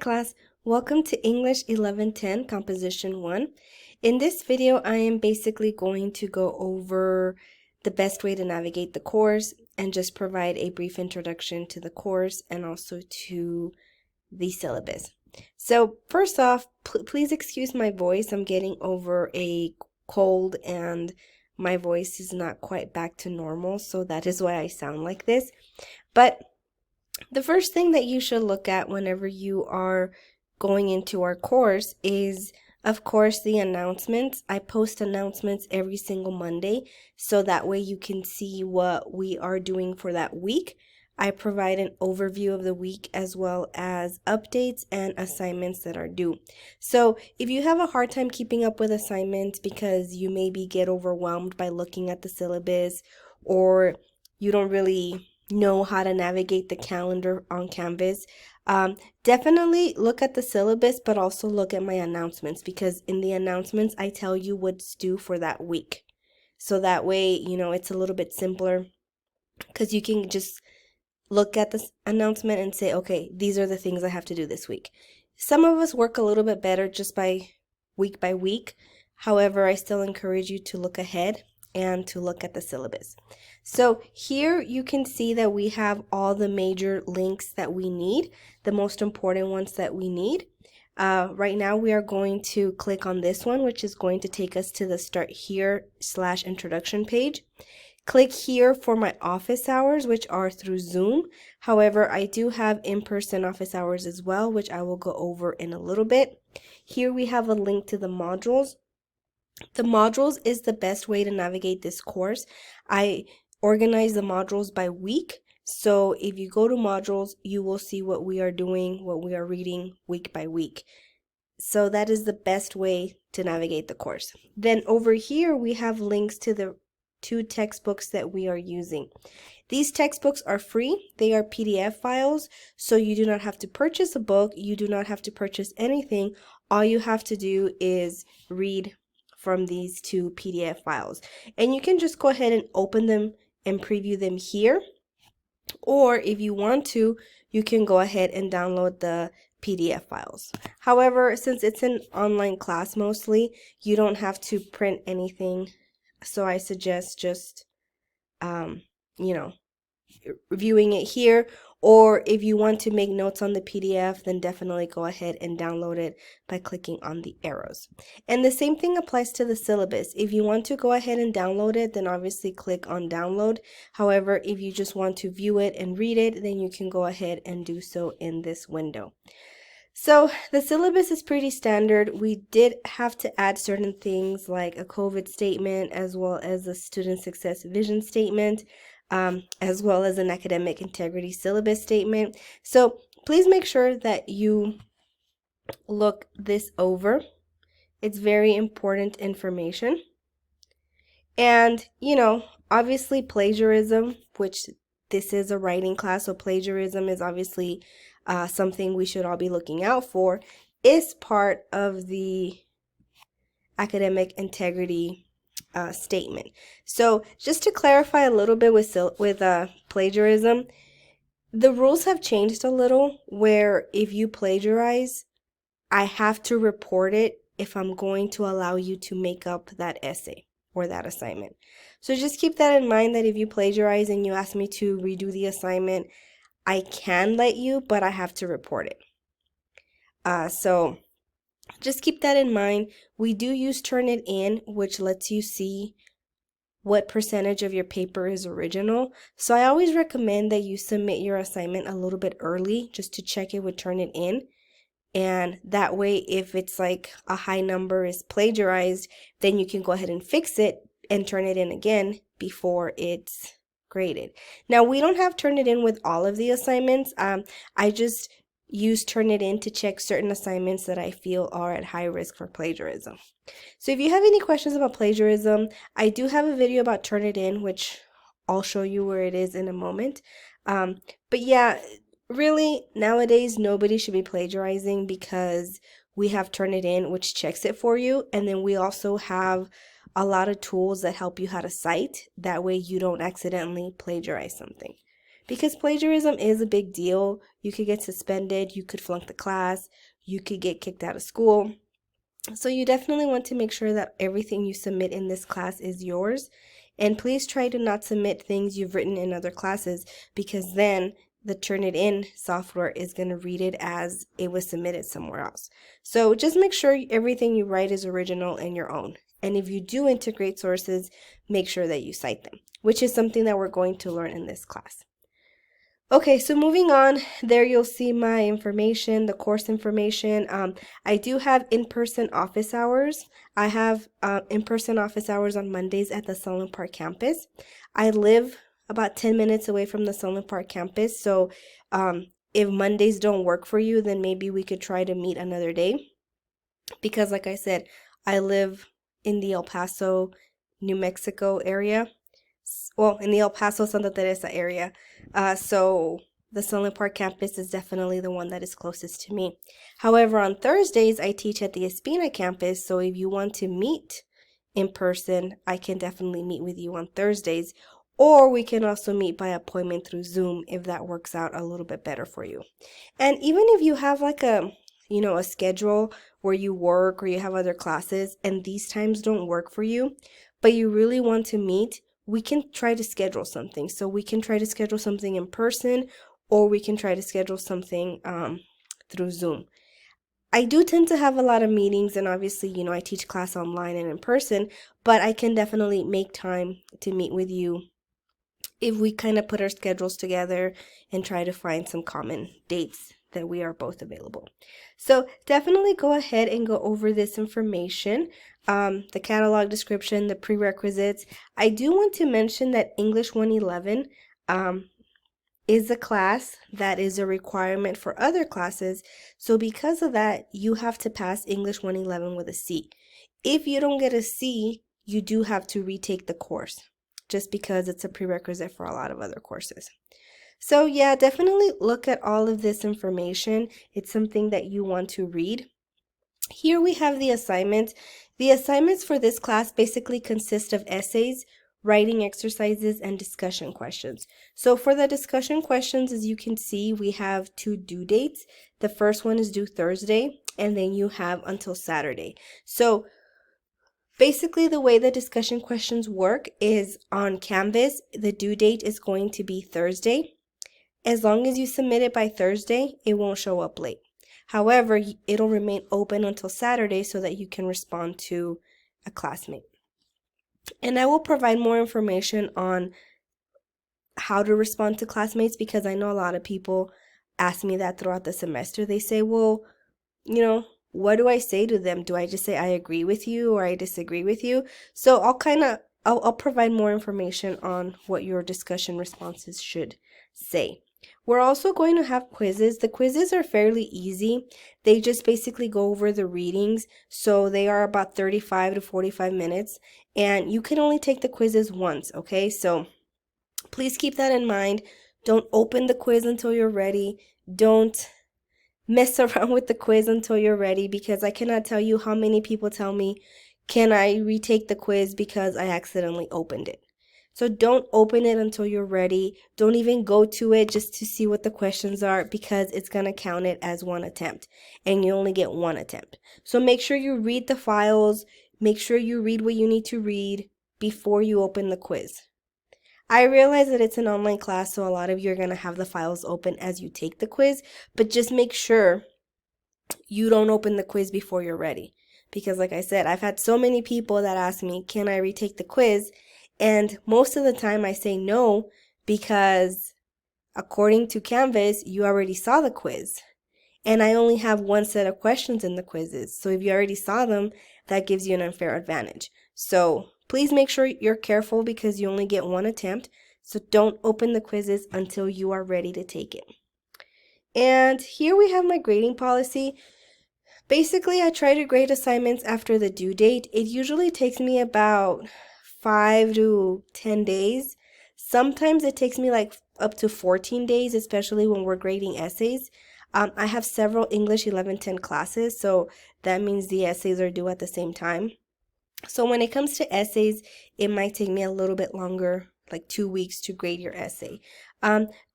class, welcome to English 1110 Composition 1. In this video, I am basically going to go over the best way to navigate the course and just provide a brief introduction to the course and also to the syllabus. So first off, please excuse my voice. I'm getting over a cold and my voice is not quite back to normal, so that is why I sound like this. But the first thing that you should look at whenever you are going into our course is, of course, the announcements. I post announcements every single Monday, so that way you can see what we are doing for that week. I provide an overview of the week as well as updates and assignments that are due. So if you have a hard time keeping up with assignments because you maybe get overwhelmed by looking at the syllabus, or you don't really know how to navigate the calendar on Canvas, definitely look at the syllabus, but also look at my announcements, because in the announcements I tell you what's due for that week. So that way, it's a little bit simpler, because you can just look at the announcement and say, okay, these are the things I have to do this week. Some of us work a little bit better just by week. However, I still encourage you to look ahead and to look at the syllabus. So here you can see that we have all the major links that we need, the most important ones that we need. Right now we are going to click on this one, which is going to take us to the Start Here / Introduction page. Click here for my office hours, which are through Zoom. However, I do have in-person office hours as well, which I will go over in a little bit. Here we have a link to the modules. The modules is the best way to navigate this course. I organize the modules by week. So if you go to modules, you will see what we are doing, what we are reading week by week. So that is the best way to navigate the course. Then over here, we have links to the 2 textbooks that we are using. These textbooks are free. They are PDF files, so you do not have to purchase a book. You do not have to purchase anything. All you have to do is read from these 2 PDF files. And you can just go ahead and open them and preview them here. Or if you want to, you can go ahead and download the PDF files. However, since it's an online class mostly, you don't have to print anything. So I suggest just, reviewing it here. Or if you want to make notes on the PDF, then definitely go ahead and download it by clicking on the arrows. And the same thing applies to the syllabus. If you want to go ahead and download it, then obviously click on download. However, if you just want to view it and read it, then you can go ahead and do so in this window. So the syllabus is pretty standard. We did have to add certain things like a COVID statement, as well as a student success vision statement, as well as an academic integrity syllabus statement. So please make sure that you look this over. It's very important information. And, obviously plagiarism, which this is a writing class, so plagiarism is obviously something we should all be looking out for, is part of the academic integrity statement. So just to clarify a little bit with plagiarism, the rules have changed a little, where if you plagiarize, I have to report it if I'm going to allow you to make up that essay or that assignment. So just keep that in mind, that if you plagiarize and you ask me to redo the assignment, I can let you, but I have to report it. So just keep that in mind. We do use Turnitin, which lets you see what percentage of your paper is original. So I always recommend that you submit your assignment a little bit early, just to check it with Turnitin. And that way, if it's like a high number is plagiarized, then you can go ahead and fix it and turn it in again before it's graded. Now, we don't have Turnitin with all of the assignments. I just use Turnitin to check certain assignments that I feel are at high risk for plagiarism. So if you have any questions about plagiarism, I do have a video about Turnitin, which I'll show you where it is in a moment. But yeah, really, nowadays, nobody should be plagiarizing, because we have Turnitin, which checks it for you. And then we also have a lot of tools that help you how to cite. That way you don't accidentally plagiarize something. because plagiarism is a big deal. You could get suspended, you could flunk the class, you could get kicked out of school. So you definitely want to make sure that everything you submit in this class is yours. And please try to not submit things you've written in other classes, because then the Turnitin software is going to read it as it was submitted somewhere else. So just make sure everything you write is original and your own. And if you do integrate sources, make sure that you cite them, which is something that we're going to learn in this class. Okay, so moving on, there you'll see my information, the course information. I do have in-person office hours. I have in-person office hours on Mondays at the Sunland Park campus. I live about 10 minutes away from the Sunland Park campus, so if Mondays don't work for you, then maybe we could try to meet another day. Because like I said, I live in the El Paso, New Mexico area. Well, in the El Paso, Santa Teresa area. So the Sunland Park campus is definitely the one that is closest to me. However, on Thursdays, I teach at the Espina campus. So if you want to meet in person, I can definitely meet with you on Thursdays. Or we can also meet by appointment through Zoom if that works out a little bit better for you. And even if you have like a schedule where you work or you have other classes and these times don't work for you, but you really want to meet, we can try to schedule something. So we can try to schedule something in person, or we can try to schedule something through Zoom. I do tend to have a lot of meetings, and obviously, I teach class online and in person, but I can definitely make time to meet with you if we kind of put our schedules together and try to find some common dates that we are both available. So definitely go ahead and go over this information, the catalog description, the prerequisites. I do want to mention that English 111 is a class that is a requirement for other classes. So because of that, you have to pass English 111 with a C. If you don't get a C, you do have to retake the course, just because it's a prerequisite for a lot of other courses. So yeah, definitely look at all of this information. It's something that you want to read. Here we have the assignments. The assignments for this class basically consist of essays, writing exercises, and discussion questions. So for the discussion questions, as you can see, we have 2 due dates. The first one is due Thursday, and then you have until Saturday. So basically, the way the discussion questions work is on Canvas, the due date is going to be Thursday. As long as you submit it by Thursday, it won't show up late. However, it'll remain open until Saturday so that you can respond to a classmate. And I will provide more information on how to respond to classmates, because I know a lot of people ask me that throughout the semester. They say, well, what do I say to them? Do I just say I agree with you or I disagree with you? So I'll provide more information on what your discussion responses should say. We're also going to have quizzes. The quizzes are fairly easy. They just basically go over the readings. So they are about 35 to 45 minutes. And you can only take the quizzes once, okay? So please keep that in mind. Don't open the quiz until you're ready. Don't mess around with the quiz until you're ready, because I cannot tell you how many people tell me, can I retake the quiz because I accidentally opened it? So don't open it until you're ready. Don't even go to it just to see what the questions are, because it's going to count it as one attempt and you only get one attempt. So make sure you read the files. Make sure you read what you need to read before you open the quiz. I realize that it's an online class, so a lot of you are going to have the files open as you take the quiz, but just make sure you don't open the quiz before you're ready. Because like I said, I've had so many people that ask me, can I retake the quiz? And most of the time I say no, because according to Canvas, you already saw the quiz. And I only have one set of questions in the quizzes. So if you already saw them, that gives you an unfair advantage. So please make sure you're careful, because you only get one attempt. So don't open the quizzes until you are ready to take it. And here we have my grading policy. Basically, I try to grade assignments after the due date. It usually takes me about 5 to 10 days. Sometimes it takes me like up to 14 days, especially when we're grading essays. I have several English 1110 classes, so that means the essays are due at the same time. So when it comes to essays, it might take me a little bit longer, like 2 weeks to grade your essay.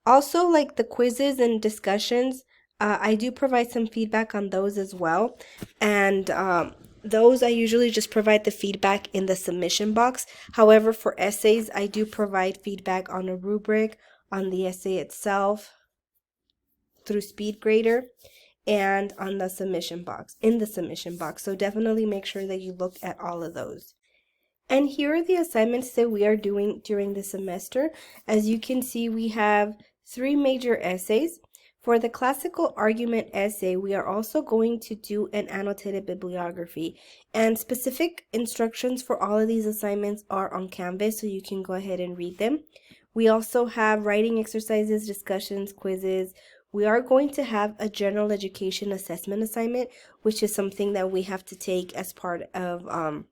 Also, like the quizzes and discussions, I do provide some feedback on those as well. And those I usually just provide the feedback in the submission box. However, for essays, I do provide feedback on a rubric, on the essay itself through SpeedGrader, and on the submission box, in the submission box. So definitely make sure that you look at all of those. And here are the assignments that we are doing during the semester. As you can see, we have 3 major essays. For the classical argument essay, we are also going to do an annotated bibliography. And specific instructions for all of these assignments are on Canvas, so you can go ahead and read them. We also have writing exercises, discussions, quizzes. We are going to have a general education assessment assignment, which is something that we have to take as part of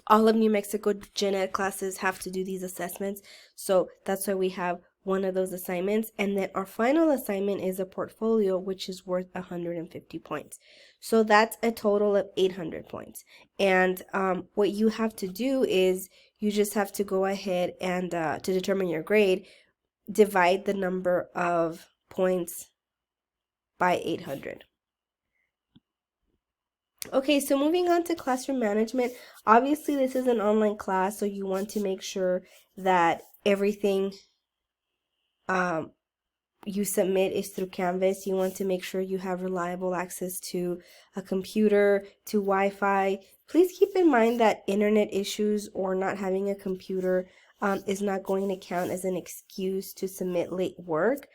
all of New Mexico gen ed classes have to do these assessments. So that's why we have one of those assignments. And then our final assignment is a portfolio, which is worth 150 points. So that's a total of 800 points. And what you have to do is you just have to go ahead and to determine your grade, divide the number of points by 800. Okay, so moving on to classroom management. Obviously, this is an online class, so you want to make sure that everything you submit is through Canvas. You want to make sure you have reliable access to a computer, to Wi-Fi. Please keep in mind that internet issues or not having a computer is not going to count as an excuse to submit late work.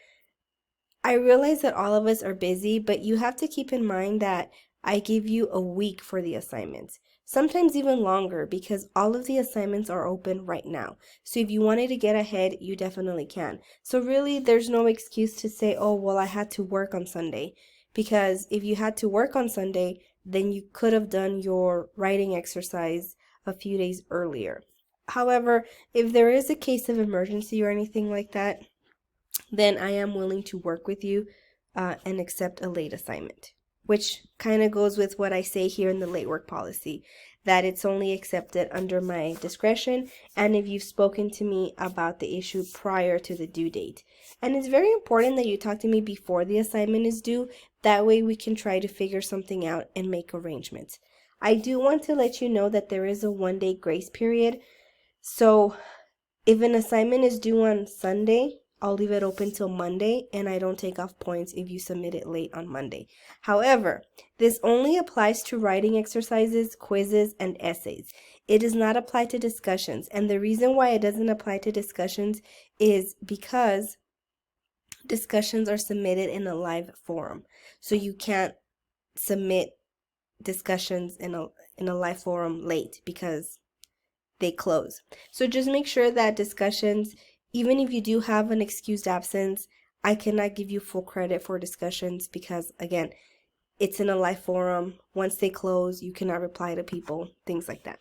I realize that all of us are busy, but you have to keep in mind that I give you a week for the assignments, sometimes even longer, because all of the assignments are open right now. So if you wanted to get ahead, you definitely can. So really, there's no excuse to say, oh, well, I had to work on Sunday. Because if you had to work on Sunday, then you could have done your writing exercise a few days earlier. However, if there is a case of emergency or anything like that, then I am willing to work with you and accept a late assignment, which kind of goes with what I say here in the late work policy, that it's only accepted under my discretion and if you've spoken to me about the issue prior to the due date. And it's very important that you talk to me before the assignment is due. That way we can try to figure something out and make arrangements. I do want to let you know that there is a 1-day grace period. So if an assignment is due on Sunday, I'll leave it open till Monday, and I don't take off points if you submit it late on Monday. However, this only applies to writing exercises, quizzes, and essays. It does not apply to discussions, and the reason why it doesn't apply to discussions is because discussions are submitted in a live forum. So you can't submit discussions in a live forum late because they close. So just make sure that discussions, even if you do have an excused absence, I cannot give you full credit for discussions because, again, it's in a live forum. Once they close, you cannot reply to people, things like that.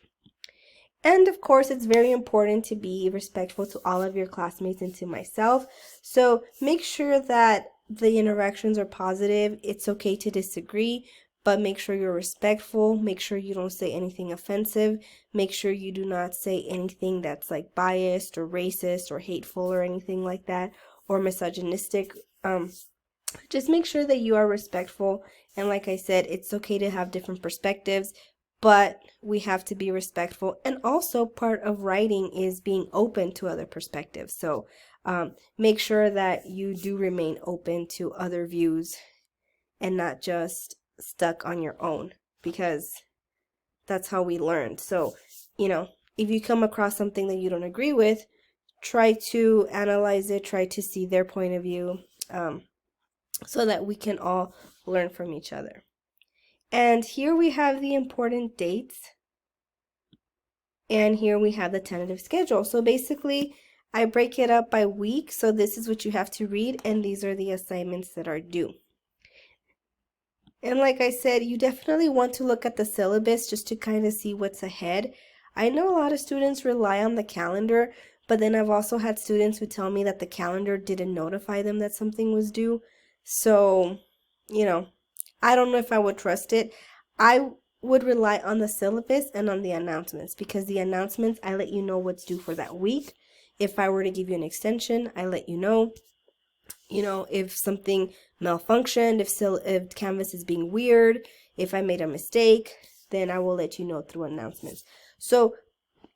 And of course, it's very important to be respectful to all of your classmates and to myself. So make sure that the interactions are positive. It's okay to disagree, but make sure you're respectful. Make sure you don't say anything offensive. Make sure you do not say anything that's like biased or racist or hateful or anything like that, or misogynistic. Just make sure that you are respectful. And like I said, it's okay to have different perspectives, but we have to be respectful. And also part of writing is being open to other perspectives. So make sure that you do remain open to other views and not just stuck on your own, because that's how we learn. So, if you come across something that you don't agree with, try to analyze it, try to see their point of view, so that we can all learn from each other. And here we have the important dates, and here we have the tentative schedule. So basically, I break it up by week, so this is what you have to read, and these are the assignments that are due. And like I said, you definitely want to look at the syllabus just to kind of see what's ahead. I know a lot of students rely on the calendar, but then I've also had students who tell me that the calendar didn't notify them that something was due. So, I don't know if I would trust it. I would rely on the syllabus and on the announcements, because the announcements, I let you know what's due for that week. If I were to give you an extension, I let you know. You know, if something malfunctioned, if Canvas is being weird, if I made a mistake, then I will let you know through announcements. So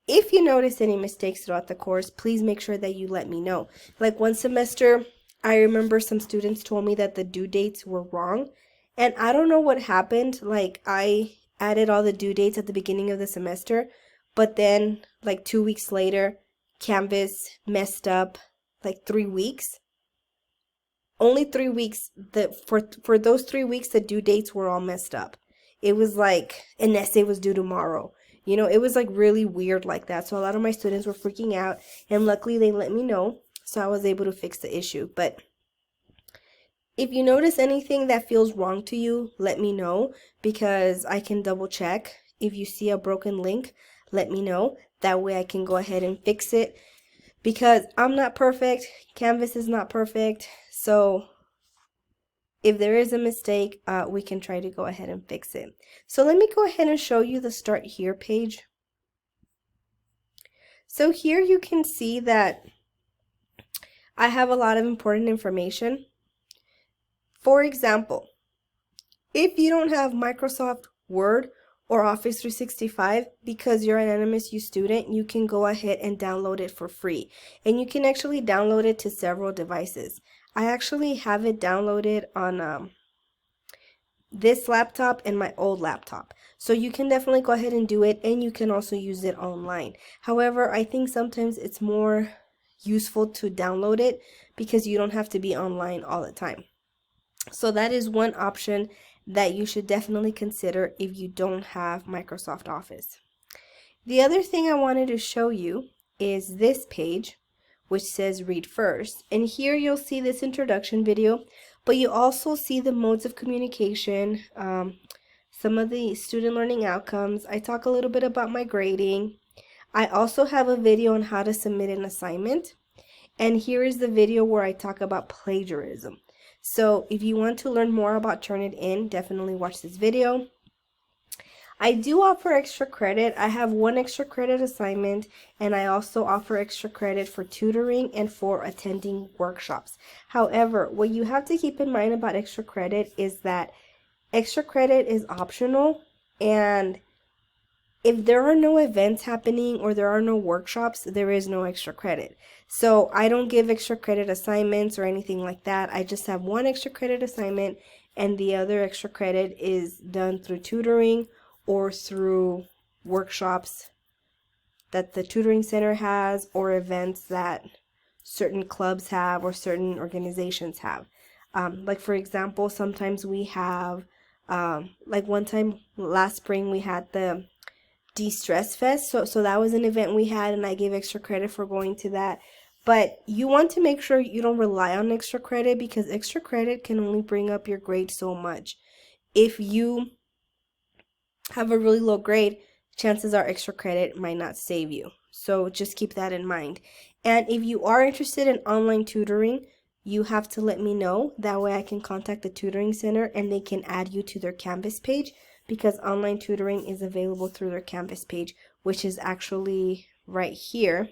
if you notice any mistakes throughout the course, please make sure that you let me know. Like one semester, I remember some students told me that the due dates were wrong, and I don't know what happened. Like I added all the due dates at the beginning of the semester, but then like 2 weeks later, Canvas messed up like 3 weeks. Only 3 weeks, for those 3 weeks the due dates were all messed up. It was like an essay was due tomorrow. You know, it was like really weird like that. So a lot of my students were freaking out, and luckily they let me know, so I was able to fix the issue. But if you notice anything that feels wrong to you, let me know, because I can double check. If you see a broken link, let me know. That way I can go ahead and fix it, because I'm not perfect. Canvas is not perfect. So if there is a mistake, we can try to go ahead and fix it. So let me go ahead and show you the Start Here page. So here you can see that I have a lot of important information. For example, if you don't have Microsoft Word or Office 365 because you're an NMSU student, you can go ahead and download it for free. And you can actually download it to several devices. I actually have it downloaded on this laptop and my old laptop. So you can definitely go ahead and do it, and you can also use it online. However, I think sometimes it's more useful to download it because you don't have to be online all the time. So that is one option that you should definitely consider if you don't have Microsoft Office. The other thing I wanted to show you is this page, which says Read First. And here you'll see this introduction video, but you also see the modes of communication, some of the student learning outcomes. I talk a little bit about my grading. I also have a video on how to submit an assignment. And here is the video where I talk about plagiarism. So if you want to learn more about Turnitin, definitely watch this video. I do offer extra credit. I have 1 extra credit assignment, and I also offer extra credit for tutoring and for attending workshops. However, what you have to keep in mind about extra credit is that extra credit is optional, and if there are no events happening or there are no workshops, there is no extra credit. So I don't give extra credit assignments or anything like that. I just have 1 extra credit assignment, and the other extra credit is done through tutoring or through workshops that the tutoring center has, or events that certain clubs have or certain organizations have. Like for example, sometimes we have, like one time last spring we had the De-Stress Fest, so that was an event we had, and I gave extra credit for going to that. But you want to make sure you don't rely on extra credit, because extra credit can only bring up your grade so much. If you have a really low grade, chances are extra credit might not save you. So just keep that in mind. And if you are interested in online tutoring, you have to let me know. That way I can contact the tutoring center and they can add you to their Canvas page, because online tutoring is available through their Canvas page, which is actually right here.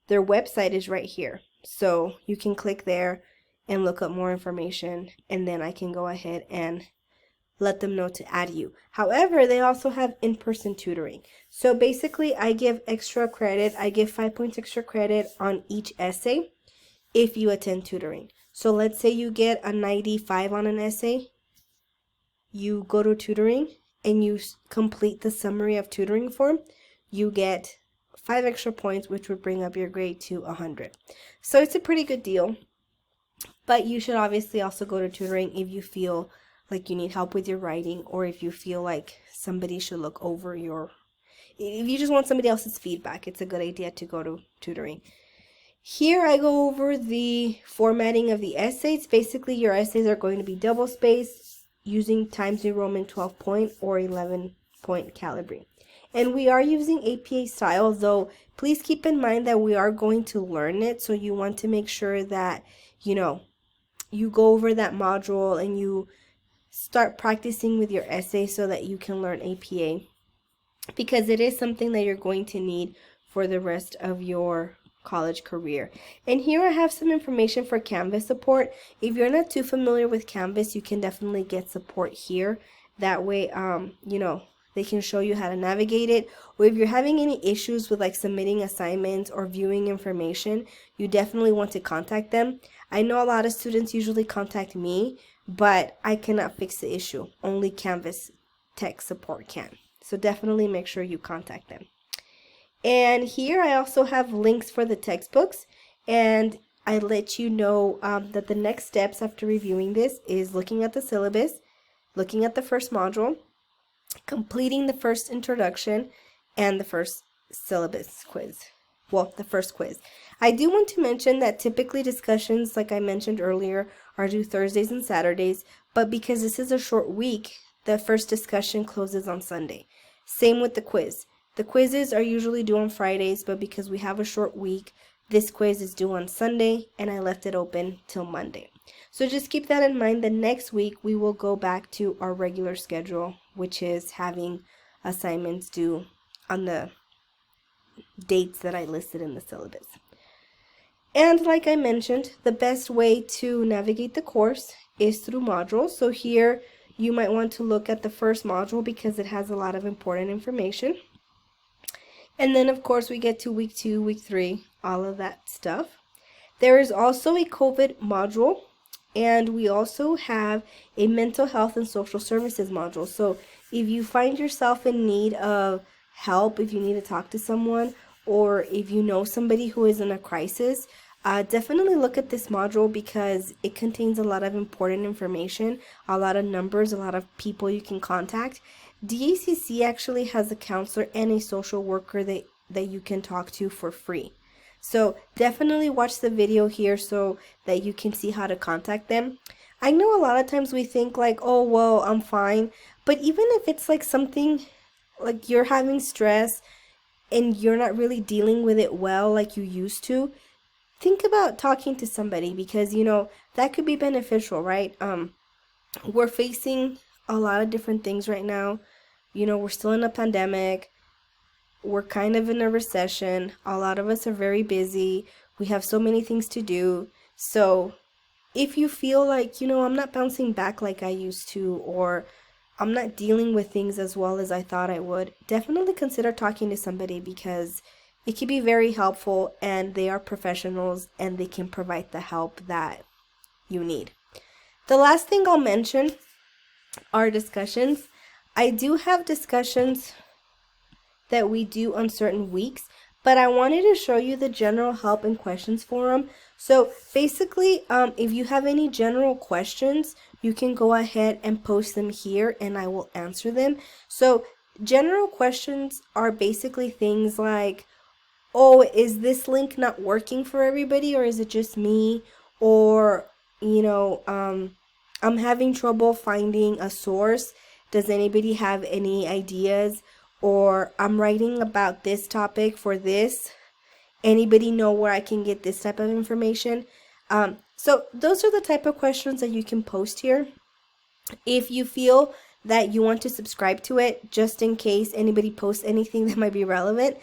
Their website is right here. So you can click there and look up more information, and then I can go ahead and let them know to add you. However, they also have in-person tutoring. So basically, I give extra credit. I give 5 points extra credit on each essay if you attend tutoring. So let's say you get a 95 on an essay. You go to tutoring and you complete the summary of tutoring form. You get 5 extra points, which would bring up your grade to 100. So it's a pretty good deal. But you should obviously also go to tutoring if you feel like you need help with your writing, or if you feel like somebody should look over if you just want somebody else's feedback, it's a good idea to go to tutoring. Here I go over the formatting of the essays. Basically, your essays are going to be double-spaced using Times New Roman 12 point or 11 point Calibri. And we are using APA style, though please keep in mind that we are going to learn it, so you want to make sure that, you go over that module and you start practicing with your essay so that you can learn APA, because it is something that you're going to need for the rest of your college career. And here I have some information for Canvas support. If you're not too familiar with Canvas, you can definitely get support here. That way, they can show you how to navigate it. Or if you're having any issues with like submitting assignments or viewing information, you definitely want to contact them. I know a lot of students usually contact me, but I cannot fix the issue. Only Canvas tech support can. So definitely make sure you contact them. And here I also have links for the textbooks, and I let you know that the next steps after reviewing this is looking at the syllabus, looking at the first module, completing the first introduction, and the first syllabus quiz. Well, the first quiz. I do want to mention that typically discussions, like I mentioned earlier, are due Thursdays and Saturdays, but because this is a short week, the first discussion closes on Sunday. Same with the quiz. The quizzes are usually due on Fridays, but because we have a short week, this quiz is due on Sunday, and I left it open till Monday. So just keep that in mind. The next week, we will go back to our regular schedule, which is having assignments due on the dates that I listed in the syllabus. And like I mentioned, the best way to navigate the course is through modules. So here, you might want to look at the first module because it has a lot of important information. And then, of course, we get to week 2, week 3, all of that stuff. There is also a COVID module, and we also have a mental health and social services module. So if you find yourself in need of help, if you need to talk to someone, or if you know somebody who is in a crisis, definitely look at this module because it contains a lot of important information, a lot of numbers, a lot of people you can contact. DACC actually has a counselor and a social worker that you can talk to for free. So definitely watch the video here so that you can see how to contact them. I know a lot of times we think like, oh, well, I'm fine. But even if it's like something like you're having stress and you're not really dealing with it well like you used to, think about talking to somebody because, that could be beneficial, right? We're facing a lot of different things right now. We're still in a pandemic. We're kind of in a recession. A lot of us are very busy. We have so many things to do. So if you feel like, I'm not bouncing back like I used to, or I'm not dealing with things as well as I thought I would, definitely consider talking to somebody because it can be very helpful and they are professionals and they can provide the help that you need. The last thing I'll mention are discussions. I do have discussions that we do on certain weeks, but I wanted to show you the general help and questions forum. So basically, if you have any general questions, you can go ahead and post them here and I will answer them. So general questions are basically things like, oh, is this link not working for everybody or is it just me? Or, I'm having trouble finding a source. Does anybody have any ideas? Or I'm writing about this topic for this. Anybody know where I can get this type of information? So those are the type of questions that you can post here. If you feel that you want to subscribe to it, just in case anybody posts anything that might be relevant,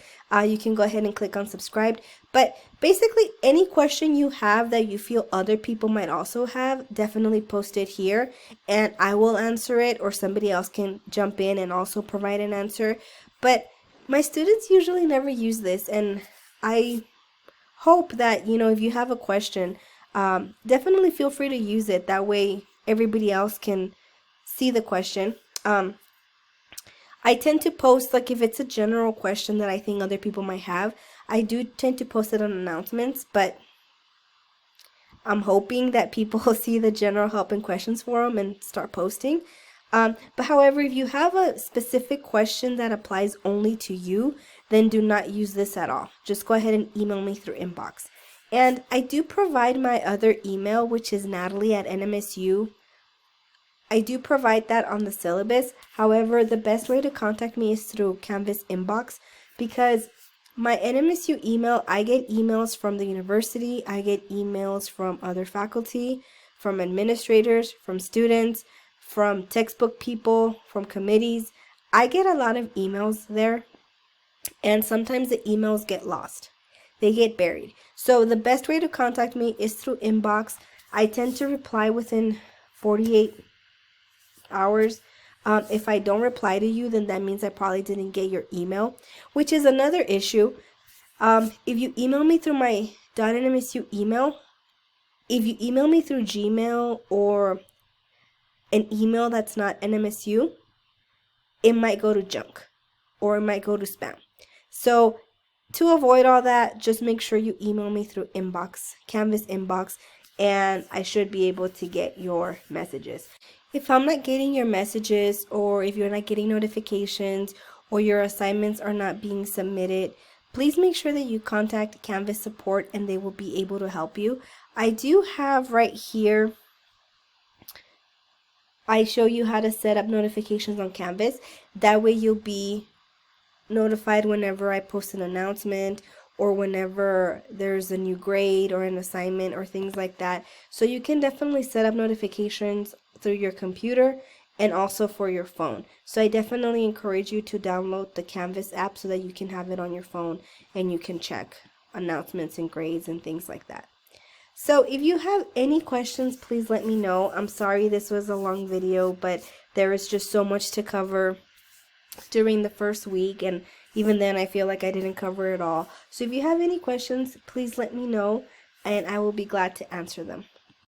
you can go ahead and click on subscribe. But basically, any question you have that you feel other people might also have, definitely post it here and I will answer it, or somebody else can jump in and also provide an answer. But my students usually never use this, and I hope that, if you have a question, definitely feel free to use it. That way everybody else can see the question. I tend to post, like if it's a general question that I think other people might have, I do tend to post it on announcements, but I'm hoping that people see the general help and questions forum and start posting. But however, if you have a specific question that applies only to you, then do not use this at all. Just go ahead and email me through inbox. And I do provide my other email, which is Natalie@NMSU. I do provide that on the syllabus. However, the best way to contact me is through Canvas inbox, because my NMSU email, I get emails from the university, I get emails from other faculty, from administrators, from students, from textbook people, from committees. I get a lot of emails there, and sometimes the emails get lost. they get buried. So the best way to contact me is through inbox. I tend to reply within 48 hours. If I don't reply to you, then that means I probably didn't get your email, which is another issue. If you email me through my .nmsu email, if you email me through Gmail or an email that's not NMSU, it might go to junk or it might go to spam. So to avoid all that, just make sure you email me through inbox, Canvas inbox, and I should be able to get your messages. If I'm not getting your messages, or if you're not getting notifications, or your assignments are not being submitted, please make sure that you contact Canvas support and they will be able to help you. I do have right here, I show you how to set up notifications on Canvas. That way you'll be notified whenever I post an announcement or whenever there's a new grade or an assignment or things like that. So you can definitely set up notifications through your computer and also for your phone. So I definitely encourage you to download the Canvas app so that you can have it on your phone and you can check announcements and grades and things like that. So if you have any questions, please let me know. I'm sorry this was a long video, but there is just so much to cover during the first week, and even then I feel like I didn't cover it all. So if you have any questions, please let me know and I will be glad to answer them.